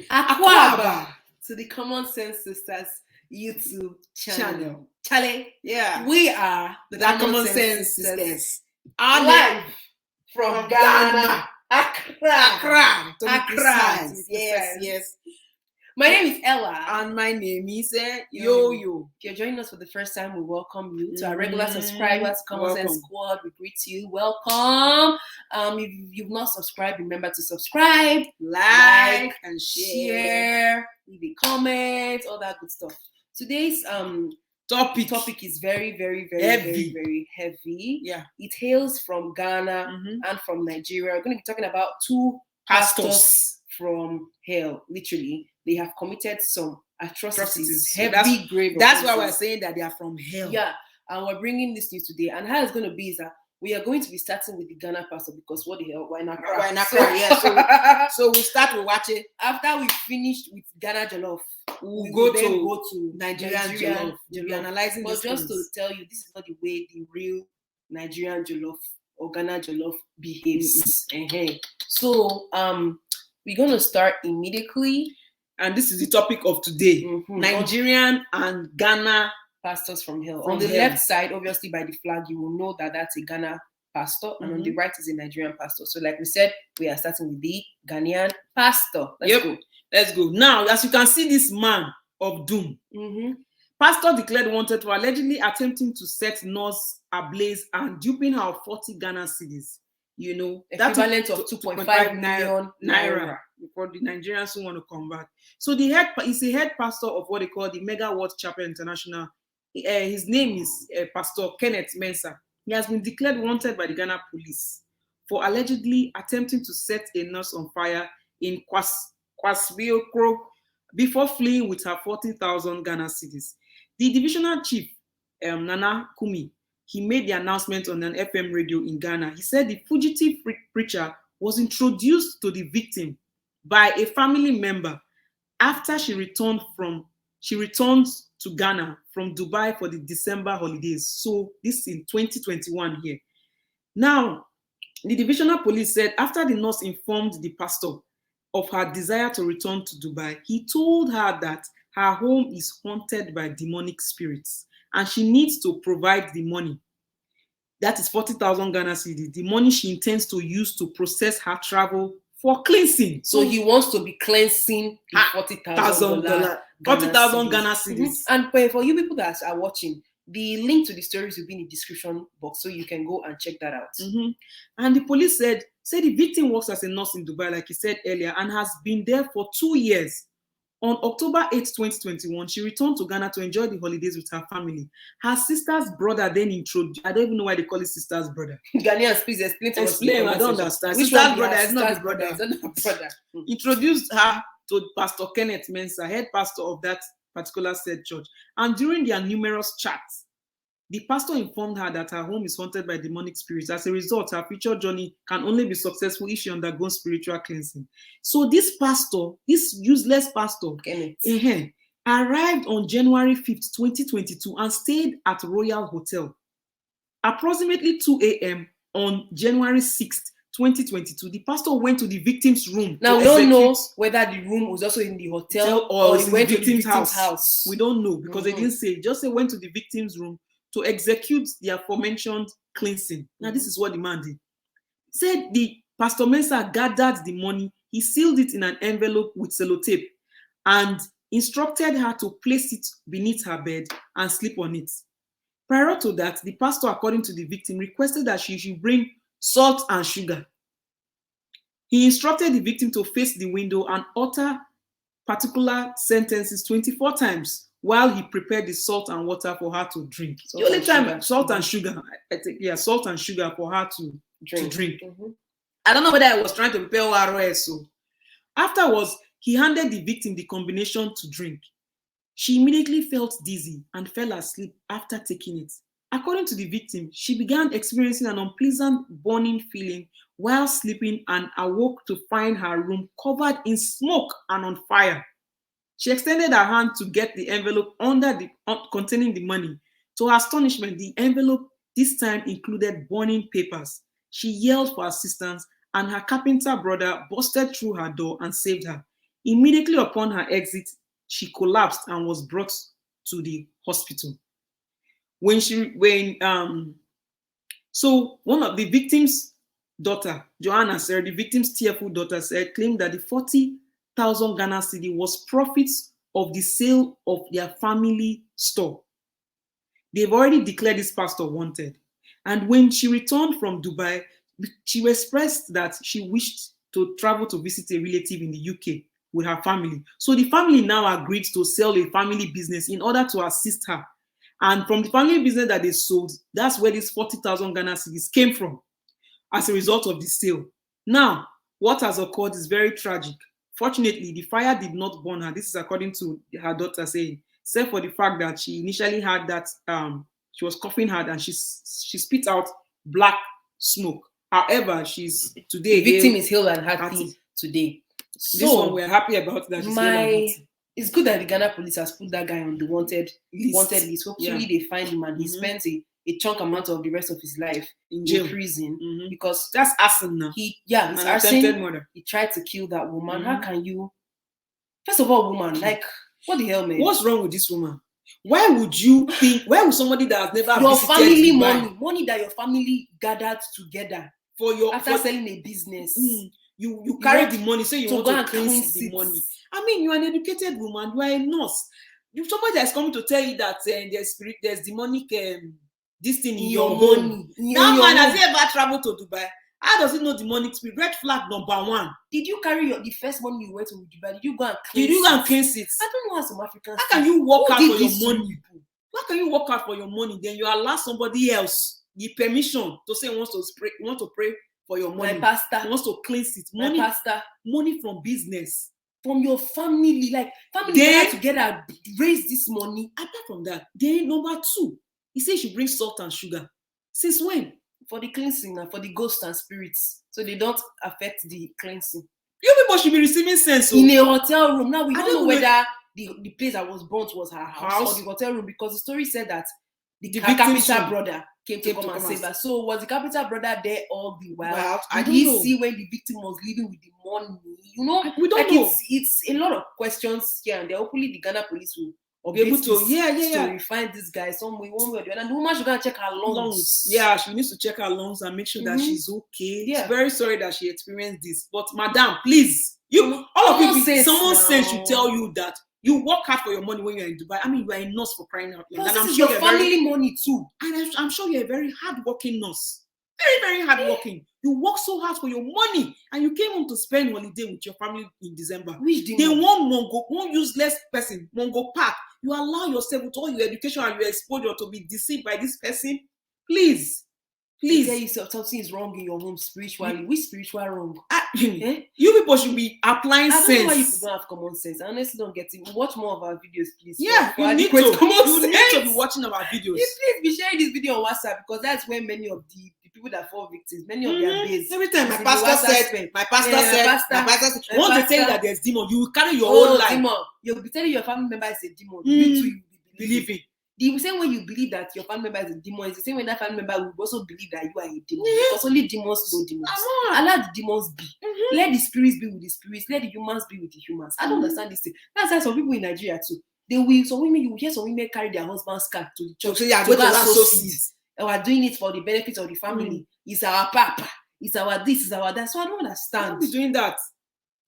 Aquaba to the Common Sense Sisters YouTube channel. Charlie, Yeah. we are The Common Sense Sisters. Live from Ghana. Accra. To be Accra. precise. Yes. My name is Ella. And my name is Yo-Yo. If you're joining us for the first time, we welcome you. To our regular subscribers, Common Sense Squad, we greet you. Welcome. If you've not subscribed, remember to subscribe, like and share, leave a comment, all that good stuff. Today's topic is very, very, very, Heavy. very, very heavy. Yeah. It hails from Ghana and from Nigeria. We're going to be talking about two pastors from hell. Literally, they have committed some atrocities. Heavy, grave. That's why we're saying that they are from hell. Yeah, and we're bringing this news today. And how it's going to be is that we are going to be starting with the Ghana pastor because what the hell? Why not? So we start with watching. After we finished with Ghana Jollof, we will go to Nigerian Jollof. We'll be analyzing but just things. to tell you, this is not the way the real Nigerian Jollof or Ghana Jollof behaves. So we're gonna start immediately. And this is the topic of today. Nigerian and Ghana pastors from hell. On the left side, obviously by the flag, you will know that that's a Ghana pastor, and on the right is a Nigerian pastor. So like we said, we are starting with the Ghanaian pastor. Let's go. Now, as you can see, this man of doom, pastor declared wanted for allegedly attempting to set North ablaze and duping her of 40 Ghana cedis. You know, equivalent of 2.5 million naira. For the Nigerians who want to convert. So the head is a head pastor of what they call the Mega World Chapel International. His name is Pastor Kenneth Mensah. He has been declared wanted by the Ghana police for allegedly attempting to set a nurse on fire in Kwasbiokro before fleeing with her 40,000 Ghana cedis. The divisional chief, Nana Kumi, he made the announcement on an FM radio in Ghana. He said the fugitive preacher was introduced to the victim by a family member after she returned to Ghana from Dubai for the December holidays. So this is in 2021 here. Now, the divisional police said after the nurse informed the pastor of her desire to return to Dubai, he told her that her home is haunted by demonic spirits and she needs to provide the money. That is 40,000 Ghana cedi, the money she intends to use to process her travel for cleansing. So he wants to be cleansing the $40,000 Ghana cedis. And for you people that are watching, the link to the stories will be in the description box, so you can go and check that out. And the police said the victim works as a nurse in Dubai, like he said earlier, and has been there for 2 years. On October 8, 2021, she returned to Ghana to enjoy the holidays with her family. Her sister's brother then introduced, I don't even know why they call it sister's brother. Ghanaians, please explain to us. Explain, I don't understand. Sister's brother is not the brother. Introduced her to Pastor Kenneth Mensah, head pastor of that particular said church. And during their numerous chats, the pastor informed her that her home is haunted by demonic spirits. As a result, her future journey can only be successful if she undergoes spiritual cleansing. So this pastor, this useless pastor, arrived on January 5th, 2022 and stayed at Royal Hotel. Approximately 2 a.m. on January 6th, 2022, the pastor went to the victim's room. Now, we don't know whether the room was also in the hotel or he went to the victim's house. We don't know because they didn't say. Just say went to the victim's room to execute the aforementioned cleansing. Now, this is what the man did. Said the Pastor Mensah gathered the money, he sealed it in an envelope with sellotape and instructed her to place it beneath her bed and sleep on it. Prior to that, the pastor, according to the victim, requested that she should bring salt and sugar. He instructed the victim to face the window and utter particular sentences 24 times while he prepared the salt and water for her to drink. Salt and sugar for her to drink. I don't know whether I was trying to prepare ORS. So afterwards, he handed the victim the combination to drink. She immediately felt dizzy and fell asleep after taking it. According to the victim, she began experiencing an unpleasant burning feeling while sleeping and awoke to find her room covered in smoke and on fire. She extended her hand to get the envelope containing the money. To her astonishment, the envelope this time included burning papers. She yelled for assistance, and her carpenter brother busted through her door and saved her. Immediately upon her exit, she collapsed and was brought to the hospital. So one of the victims' daughter, Joanna said, the victim's tearful daughter said, claimed that the 40,000 Ghana cedi was profits of the sale of their family store. They've already declared this pastor wanted. And when she returned from Dubai, she expressed that she wished to travel to visit a relative in the UK with her family. So the family now agreed to sell a family business in order to assist her. And from the family business that they sold, that's where this 40,000 Ghana cedis came from as a result of the sale. Now, what has occurred is very tragic. Fortunately, the fire did not burn her. This is according to her daughter saying, except for the fact that she initially had that, she was coughing hard and she spit out black smoke. However, she's today. The victim is healed and happy today. So this one we're happy about that. It's good that the Ghana police has put that guy on the wanted list. Hopefully they find him and he spends a chunk amount of the rest of his life in prison because that's arson now. It's arson. Murder. He tried to kill that woman. How can you? First of all, woman, like what the hell, man? What's wrong with this woman? Why would you think? Why would somebody that has never your family money that your family gathered together for your after selling a business? You carry the money, so you want to cleanse the money. I mean, you are an educated woman, you are a nurse. Somebody that's coming to tell you that there's demonic this thing in your money. That man has he ever traveled to Dubai? How does he know demonic spirit? Red flag number 1. Did you carry the first money you went to Dubai? Did you go and cleanse it? I don't know how some Africans. How can you work out for your money? How can you work out for your money? Then you allow somebody else the permission to say want to pray for your money. My pastor wants to cleanse it. Money from business. From your family, like family together raise this money. Apart from that, then number 2, he says you bring salt and sugar. Since when? For the cleansing and for the ghosts and spirits, so they don't affect the cleansing. You people should be receiving sense in a hotel room. Now we don't know whether the place that was burnt was her house or the hotel room, because the story said that the carpenter brother came to come and save her. So was the carpenter brother there all the while? Did he see when the victim was leaving with the money? You know, we don't know. It's a lot of questions here, and hopefully the Ghana police will be able to refine this guy some way, one way or the other. And the woman should go and check her lungs. Yeah, she needs to check her lungs and make sure that she's okay. Yeah. She's very sorry that she experienced this, but madam, please, someone should tell you that you work hard for your money when you're in Dubai. I mean, you are a nurse, for crying out loud. And I'm sure your family money too. And I'm sure you're a very hardworking nurse. Very, very hardworking. You work so hard for your money, and you came home to spend holiday with your family in December. Then one useless person, Mongo Park, you allow yourself with all your education and your exposure to be deceived by this person. Please. Tell yourself something is wrong in your home spiritually. Which spiritual wrong? You people should be applying sense. I don't know why you don't have common sense. I honestly don't get it. Watch more of our videos, please. Yeah, you need to be watching our videos. Please be sharing this video on WhatsApp, because that's where many of the people that fall victims, many of their base. Every time my pastor said, once they tell you that there's demon, you will carry your own life. Demon. You'll be telling your family member is a demon. You too, you'll be believing. The same way you believe that your family member is a demon, is the same way that family member will also believe that you are a demon. Because only demons know demons. Allow the demons be. Let the spirits be with the spirits. Let the humans be with the humans. I don't understand this thing. That's why some people in Nigeria too. You will hear some women carry their husband's car to the church. So go to sow seeds. And we're doing it for the benefit of the family. It's our papa. It's our this. It's our that. So I don't understand. Don't be doing that.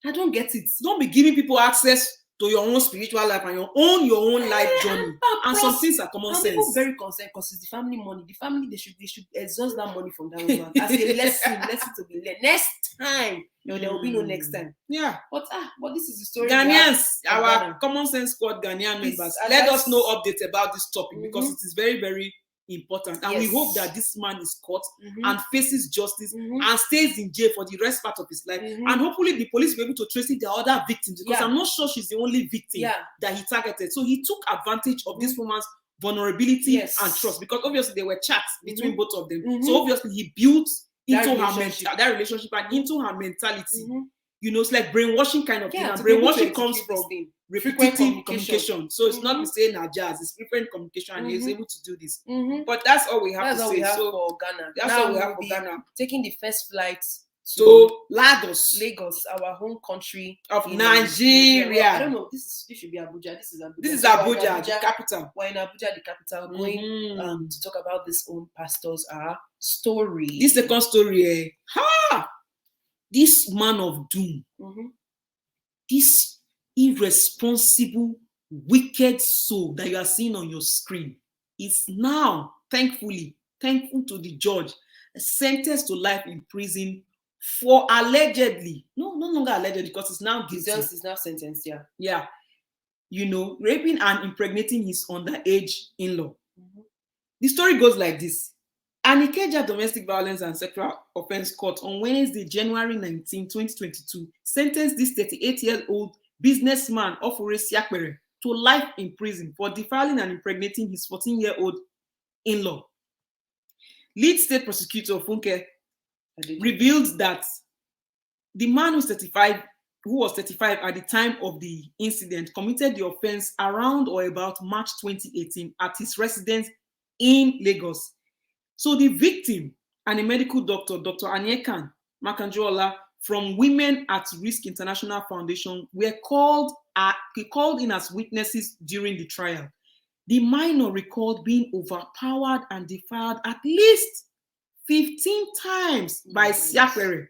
I don't get it. Don't be giving people access to your own spiritual life and your own life journey. And some things are common sense. People very concerned because it's the family money. The family, they should exhaust that money from that woman as a lesson to be learned. Next time, there will be no next time. Yeah. But this is the story. Ghanaians, our Common Sense Squad Ghanaian members, let us know updates about this topic, because it is very, very important, and we hope that this man is caught and faces justice and stays in jail for the rest part of his life, and hopefully the police will be able to trace the other victims, because I'm not sure she's the only victim that he targeted. So he took advantage of this woman's vulnerability and trust, because obviously there were chats between both of them. So obviously he built into that relationship and into her mentality. It's like brainwashing kind of thing. And brainwashing comes from frequent communication. So it's not saying jazz, it's frequent communication, and he's able to do this. But that's all we have to say. For Ghana. That's all we have for Ghana. Taking the first flight to Lagos Lagos, our home country of in Nigeria. Well, I don't know. This should be Abuja. This is Abuja. This is So we're in Abuja, the capital. We're in Abuja, the capital, going to talk about this own pastor's story. This second story, this man of doom, this irresponsible, wicked soul that you are seeing on your screen is now, thankful to the judge, sentenced to life in prison for allegedly, no longer allegedly, because it's now guilty. It's now sentenced, Yeah. Raping and impregnating his underage in-law. The story goes like this. An Ikeja Domestic Violence and Sexual Offense Court on Wednesday, January 19, 2022, sentenced this 38-year-old businessman Ofure Siakpere to life in prison for defiling and impregnating his 14-year-old in-law. Lead state prosecutor Funke revealed that the man who was 35 at the time of the incident committed the offense around or about March 2018 at his residence in Lagos. So the victim and a medical doctor, Dr. Anyekan Makanjola from Women at Risk International Foundation, were called in as witnesses during the trial. The minor recalled being overpowered and defiled at least 15 times by Siakpere,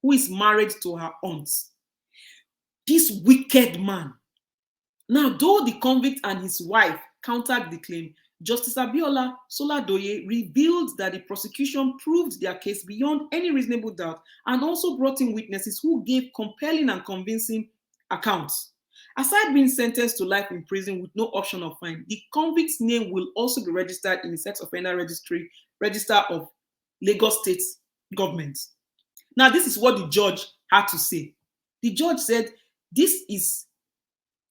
who is married to her aunt. This wicked man. Now, though the convict and his wife countered the claim, Justice Abiola Soladoye revealed that the prosecution proved their case beyond any reasonable doubt and also brought in witnesses who gave compelling and convincing accounts. Aside being sentenced to life in prison with no option of fine, the convict's name will also be registered in the Sex Offender Register of Lagos State Government. Now, this is what the judge had to say. The judge said, this is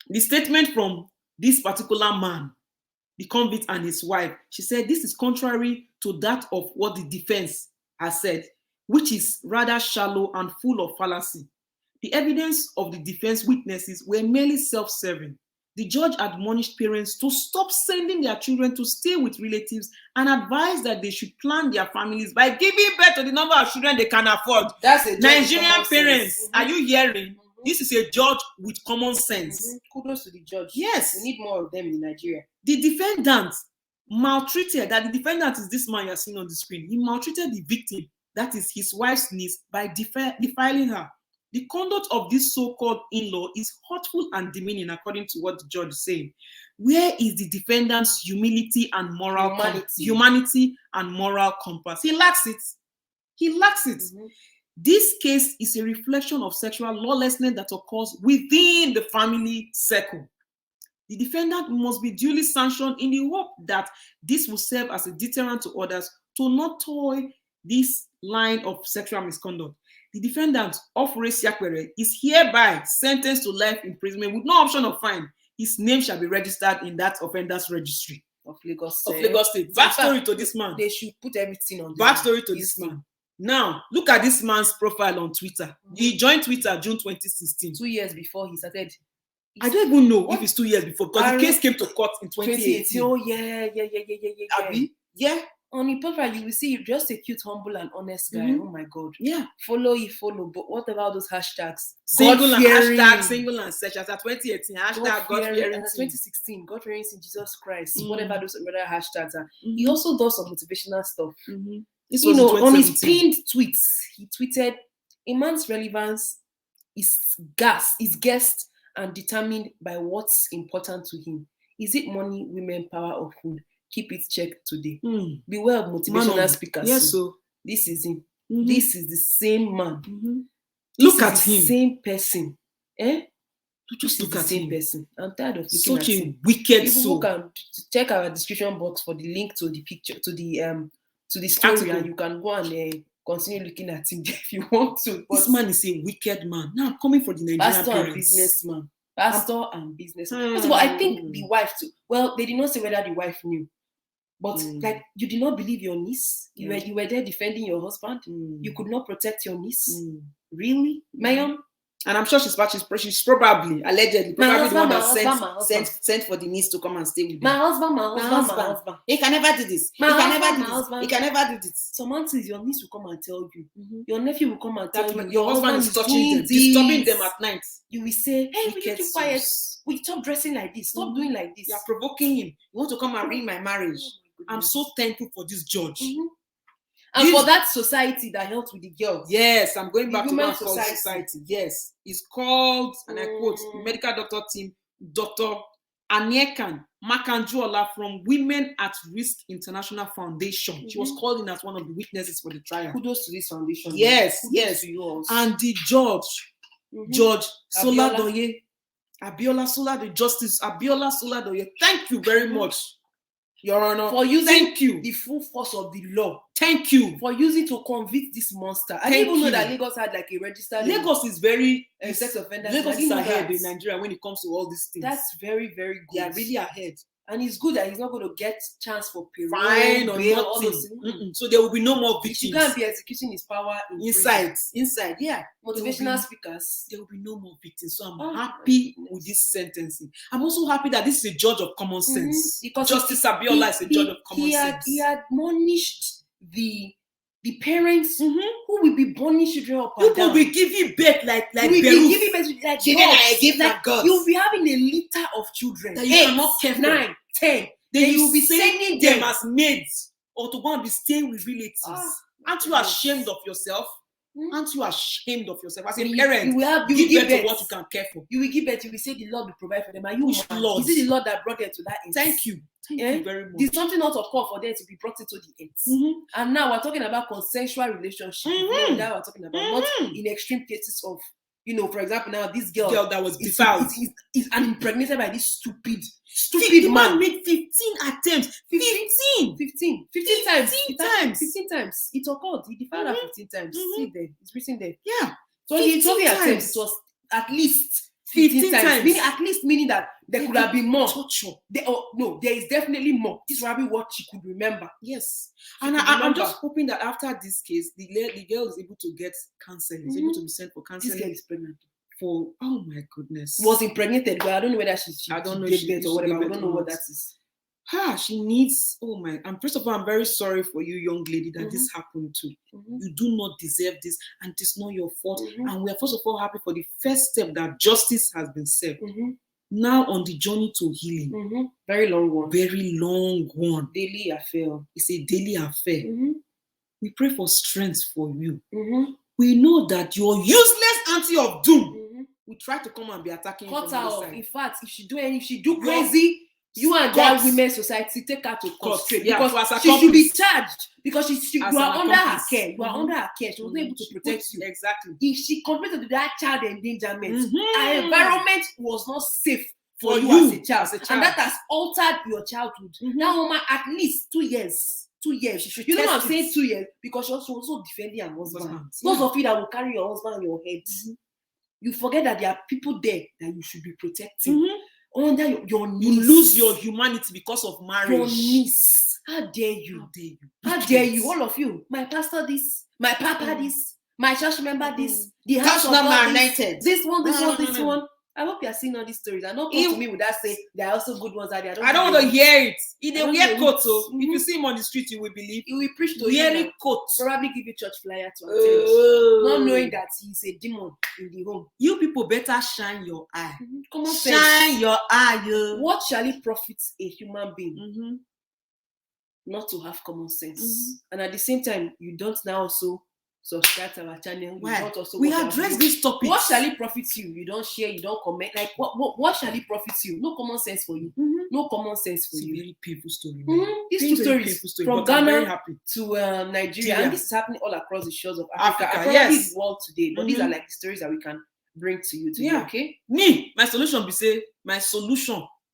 the statement from this particular man, the convict and his wife. She said, this is contrary to that of what the defense has said, which is rather shallow and full of fallacy. The evidence of the defense witnesses were merely self-serving. The judge admonished parents to stop sending their children to stay with relatives and advised that they should plan their families by giving birth to the number of children they can afford. That's a Nigerian parents, are you hearing? This is a judge with common sense. Kudos to the judge. Yes. We need more of them in Nigeria. The defendant maltreated, that the defendant is this man you're seeing on the screen. He maltreated the victim, that is his wife's niece, by defiling her. The conduct of this so-called in-law is hurtful and demeaning, according to what the judge is saying. Where is the defendant's humility and moral humanity and moral compass? He lacks it. He lacks it. This case is a reflection of sexual lawlessness that occurs within the family circle. The defendant must be duly sanctioned in the hope that this will serve as a deterrent to others to not toy this line of sexual misconduct. The defendant, Ofure Siakpere, is hereby sentenced to life imprisonment with no option of fine. His name shall be registered in that offenders registry of Lagos State. Backstory to this man. They should put everything on. Backstory to this man. Now, look at this man's profile on Twitter. He joined Twitter June 2016. 2 years before he started. I don't even know if it's 2 years before, because the case came to court in 2018. Oh, yeah. Abi? Yeah. On the profile, you will see just a cute, humble, and honest guy. Oh my God. Yeah. Follow. But what about those hashtags? Single and search. As at 2018, hashtag God-fearing. 2016, God-fearing in Jesus Christ. Whatever those other hashtags are. He also does some motivational stuff. This was on his pinned tweets, he tweeted, "A man's relevance is guessed and determined by what's important to him. Is it money, women, power, or food? Keep it checked today." Beware of motivational speakers. Yes, so this is him. This is the same man. Look at him. Same person. Just look at him. Person. I'm tired of looking at him. Such a wicked soul. People can check our description box for the link to the picture, to the story, article. And you can go and continue looking at him if you want to. This man is a wicked man. Now, coming for the Nigerian pastor parents. And businessman. Pastor and businessman. But I think the wife too. Well, they did not say whether the wife knew. But like, you did not believe your niece. You were there defending your husband. You could not protect your niece. Really, Mayam? And I'm sure she's probably, allegedly, probably the one that husband. sent for the niece to come and stay with My me. husband. He can never do this. My He can husband, never do my this. husband. He can never do this. Some aunties, your niece will come and tell you. Mhm. Your nephew will come and tell That you. your husband is touching them, doing disturbing this. them at night. You will say, hey, will you Wicked keep quiet? souls. Will you stop dressing like this? Stop Mhm. doing like this. You are provoking him. You want to come and ruin my marriage. I'm so thankful for this judge. Mhm. And for that society that helped with the girls. Yes, I'm going The back to Women's one called society. Yes, it's called, and I quote, the medical doctor team, Dr. Aniekan Makanjuola from Women at Risk International Foundation. She was called in as one of the witnesses for the trial. Kudos to this foundation. Yes, Kudos yes. to you also. And the judge, Judge Soladoye, Abiola Soladoye, Justice Abiola Soladoye. Thank you very much, Your Honor. For using Thank you. the full force of the law. Thank you. For using to convict this monster. I Thank didn't even know you. that Lagos had like a registered Lagos is very sex offenders. Lagos I is didn't know ahead that. in Nigeria when it comes to all these things. That's very, very good. They are really ahead. And it's good that he's not going to get chance for parole, Fine or bail, nothing. all those things. So there will be no more He victims. should go and be executing his power inside. Yeah. Motivational speakers. There will be no more victims. So I'm Oh, happy with this sentencing. I'm also happy that this is a judge of common sense. Because Justice Abiola is a judge of common sense. He admonished the parents who will be burning children up and People down. will give you birth like will be giving birth like Children gods. are a gift Like, from God. you'll be having a litter of children. That you cannot care for. 9, 10. Then you you will be sending sending them as maids or to go and be staying with relatives. Aren't you ashamed of yourself? Aren't you ashamed of yourself? As a parent, you give birth to what you can care for. You will give birth, you will say the Lord will provide for them. Are you Which mad? Lord? Is it the Lord that brought them to that end? Thank you. Thank you very much. Did something not occur for them to be brought into the end? And now we're talking about consensual relationship. That we're talking about, not in extreme cases of, for example, now this girl that was defiled is impregnated by this stupid the man. Man made 15 attempts. 15 times. 15 times. It occurred. He defiled her 15 times. See there. It's written there. Yeah. So he told me attempts. It was at least 15 times. Meaning that there could have been more. There is definitely more. This is probably what she could remember. Yes. And I'm just hoping that after this case, the girl is able to get counseling. Is able to be sent for counseling. This girl is pregnant. Oh my goodness. Was impregnated, but I don't know whether she I don't know gave birth or whatever. I don't know what that is. She needs, and first of all, I'm very sorry for you, young lady, that this happened to. You do not deserve this, and it's not your fault. And we are first of all happy for the first step that justice has been served. Now on the journey to healing. Very long one. Very long one. Daily affair. It's a daily affair. We pray for strength for you. We know that your useless auntie of doom will try to come and be attacking you. Cut her off. In fact, if she do crazy, you and that women's society take her to court straight. Because she should be charged. Because you are under her care. You are under her care. She was not able to protect you. Exactly. If she committed to that child endangerment, her environment was not safe for you as a child. And that has altered your childhood. That woman, at least 2 years. 2 years. You know what I'm saying? 2 years. Because she was also defending her husband. Those of you that will carry your husband on your head, you forget that there are people there that you should be protecting. Under your niece. You lose your humanity because of marriage. Your niece. How dare you? How dare you? All of you. My pastor this. My papa this. My church member this. The house of God this one. I hope you are seeing all these stories. And don't come to me with that say there are also good ones out there. I don't want to hear it. If they wear coat, if you see him on the street, you will believe. He will preach to you. Wearing coat. Probably give you church flyer to attend. Not knowing that he's a demon in the home. You people better shine your eye. Come on, shine your eye. What shall it profit a human being not to have common sense? And at the same time, you don't now also subscribe to our channel. We address this topic. What shall it profit you? You don't share, you don't comment. Like what shall it profit you? No common sense for you. No common sense for you. It's a very painful story. These two stories from Ghana to Nigeria, and this is happening all across the shores of Africa. Yes, the world today. But these are like the stories that we can bring to you today. Okay. My solution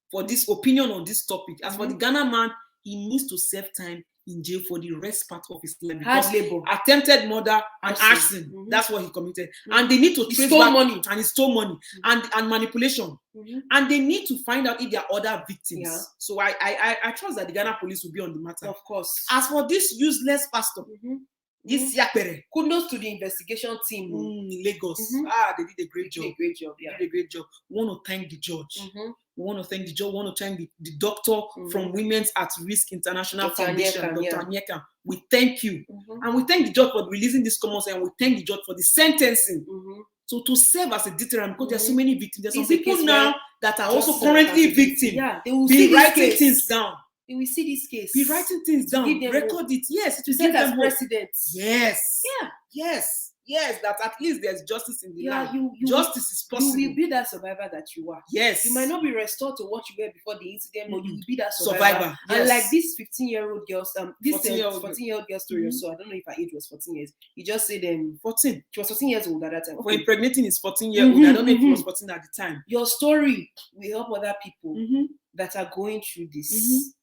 for this opinion on this topic. As for the Ghana man, he needs to serve time in jail for the rest part of his life because attempted murder and arson. That's what he committed. And they need to trace back money. And he stole money and manipulation. And they need to find out if there are other victims. So I trust that the Ghana police will be on the matter. Of course. As for this useless pastor, This Yapere. Kudos to the investigation team. In Lagos. They did a great job. They did a great job. They did a great job. We want to thank the judge. We want to thank the judge. We want to thank the doctor from Women's at Risk International Foundation, Dr. Anyeka. We thank you. And we thank the judge for releasing this common sense, and we thank the judge for the sentencing. So to serve as a deterrent, because there are so many victims. There's some people now that are also currently victims. Yeah, they will be writing things down. They will see this case. Be writing things down. Record it. Yes, it will set give as them precedents. Yes. Yeah. Yes. That at least there's justice in the land. You justice is possible. You will be that survivor that you are. Yes. You might not be restored to what you were before the incident, but you will be that survivor. Yes. And like this 15-year-old girl, this 14-year-old girl story or so. I don't know if her age was 14 years. You just said 14. She was 14 years old at that time. For impregnating is 14-year-old. I don't know if he was 14 at the time. Your story will help other people that are going through this.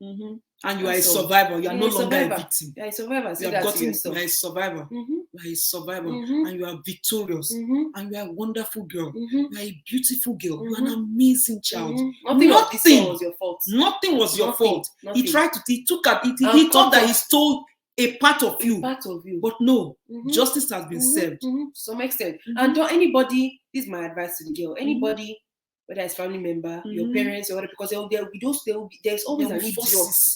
And you are a survivor. You are no longer a victim. You are a survivor. You have gotten. You are a survivor. You are a survivor, and you are victorious. And you are a wonderful girl. You are a beautiful girl. You are an amazing child. Nothing was your fault. Nothing was your fault. He tried to. He took up. He thought that he stole a part of you. But no, justice has been served to some extent. And don't anybody. This is my advice to the girl. Anybody. Whether it's family member, your parents, or whatever, because there's always an idiot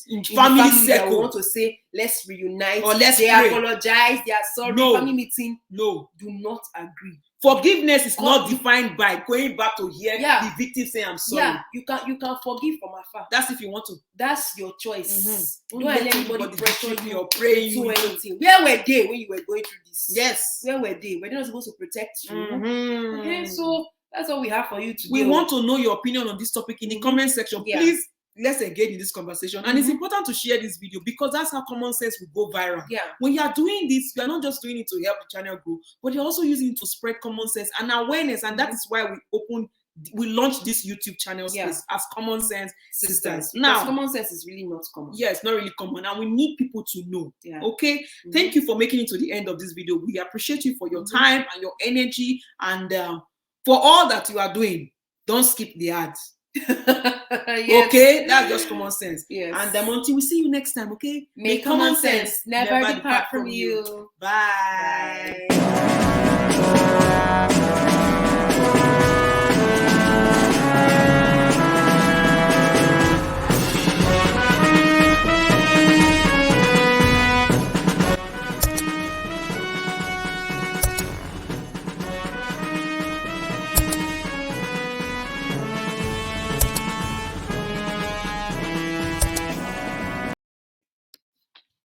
in family circle that want to say, let's reunite, or let's they pray. Apologize, they are sorry, family meeting. No. Do not agree. Forgiveness is not defined by going back to hear the victim say, I'm sorry. Yeah, you can forgive from afar. That's if you want to. That's your choice. Don't let anybody pressure you or pray you. Anything. Where were they when you were going through this? Yes. Where were they? Were they not supposed to protect you? Okay, so that's all we have for you today. We want to know your opinion on this topic in the comment section. Please, let's engage in this conversation. And it's important to share this video because that's how common sense will go viral. Yeah. When you are doing this, you are not just doing it to help the channel grow, but you're also using it to spread common sense and awareness. And that is why we launched this YouTube channel space as Common Sense Sisters. Now, common sense is really not common. Yeah, it's not really common. And we need people to know. Yeah. Okay. Thank you for making it to the end of this video. We appreciate you for your time and your energy and for all that you are doing. Don't skip the ads. Okay, that's just common sense. Yes. And until we see you next time, okay? May common sense never depart from you. Bye.